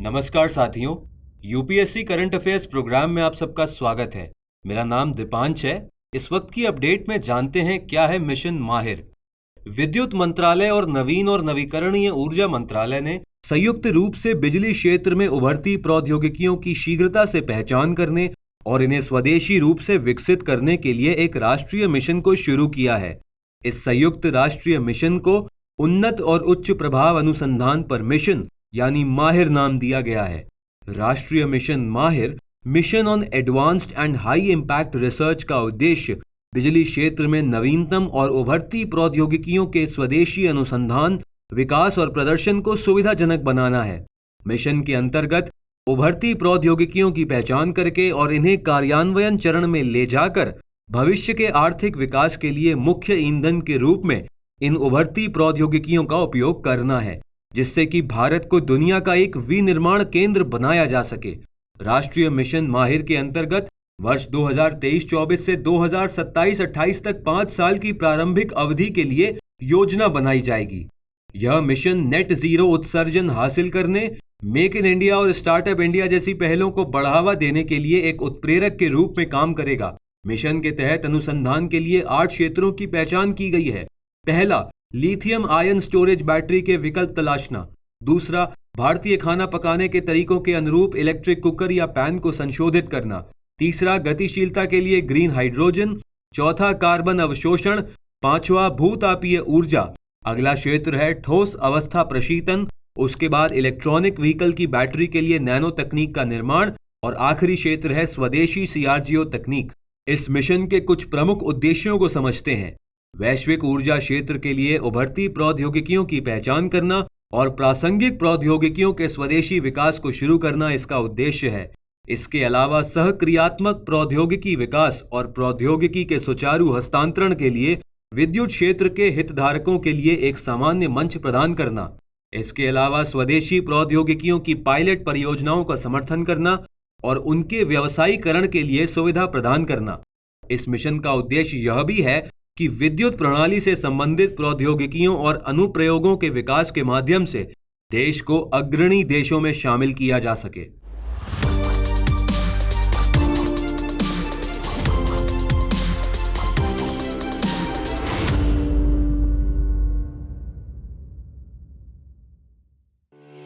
नमस्कार साथियों, UPSC current affairs programme में आप सबका स्वागत है। मेरा नाम दीपांश है। इस वक्त की अपडेट में जानते हैं क्या है मिशन माहिर। विद्युत मंत्रालय और नवीन और नवीकरणीय ऊर्जा मंत्रालय ने संयुक्त रूप से बिजली क्षेत्र में उभरती प्रौद्योगिकियों की शीघ्रता से पहचान करने और इन्हें स्वदेशी रूप से विकसित करने के लिए एक राष्ट्रीय मिशन को शुरू किया है। इस संयुक्त राष्ट्रीय मिशन को उन्नत और उच्च प्रभाव अनुसंधान पर मिशन यानी माहिर नाम दिया गया है। राष्ट्रीय मिशन माहिर mission on advanced and high impact research का उद्देश्य बिजली क्षेत्र में नवीनतम और उभरती प्रौद्योगिकियों के स्वदेशी अनुसंधान, विकास और प्रदर्शन को सुविधाजनक बनाना है। मिशन के अंतर्गत उभरती प्रौद्योगिकियों की पहचान करके और इन्हें कार्यान्वयन चरण में ले जाकर भविष्य के आर्थिक विकास के लिए मुख्य ईंधन के रूप में इन उभरती प्रौद्योगिकियों का उपयोग करना है, जिससे कि भारत को दुनिया का एक विनिर्माण केंद्र बनाया जा सके। राष्ट्रीय मिशन माहिर के अंतर्गत वर्ष 2023-24 से 2027-28 तक 5 साल की प्रारंभिक अवधि के लिए योजना बनाई जाएगी। यह मिशन नेट जीरो उत्सर्जन हासिल करने, मेक इन इंडिया और स्टार्टअप इंडिया जैसी पहलों को बढ़ावा देने के लिए एक उत्प्रेरक के रूप में काम करेगा। मिशन के तहत अनुसंधान के लिए 8 क्षेत्रों की पहचान की गई है। पहला, लिथियम आयन स्टोरेज बैटरी के विकल्प तलाशना। दूसरा, भारतीय खाना पकाने के तरीकों के अनुरूप इलेक्ट्रिक कुकर या पैन को संशोधित करना। तीसरा, गतिशीलता के लिए ग्रीन हाइड्रोजन। चौथा, कार्बन अवशोषण। पांचवा, भूतापीय ऊर्जा। अगला क्षेत्र है ठोस अवस्था प्रशीतन। उसके बाद इलेक्ट्रॉनिक व्हीकल की बैटरी के लिए नैनो तकनीक का निर्माण और आखिरी क्षेत्र है स्वदेशी सीआरजीओ तकनीक। इस मिशन के कुछ प्रमुख उद्देश्यों को समझते हैं। वैश्विक ऊर्जा क्षेत्र के लिए उभरती प्रौद्योगिकियों की पहचान करना और प्रासंगिक प्रौद्योगिकियों के स्वदेशी विकास को शुरू करना इसका उद्देश्य है। इसके अलावा सहक्रियात्मक प्रौद्योगिकी विकास और प्रौद्योगिकी के सुचारू हस्तांतरण के लिए विद्युत क्षेत्र के हितधारकों के लिए एक सामान्य मंच प्रदान करना। इसके अलावा स्वदेशी प्रौद्योगिकियों की पायलट परियोजनाओं का समर्थन करना और उनके व्यवसायीकरण के लिए सुविधा प्रदान करना। इस मिशन का उद्देश्य यह भी है कि विद्युत प्रणाली से संबंधित प्रौद्योगिकियों और अनुप्रयोगों के विकास के माध्यम से देश को अग्रणी देशों में शामिल किया जा सके।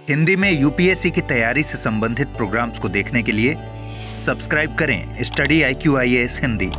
हिंदी में यूपीएससी की तैयारी से संबंधित प्रोग्राम्स को देखने के लिए सब्सक्राइब करें स्टडी IQ IAS हिंदी।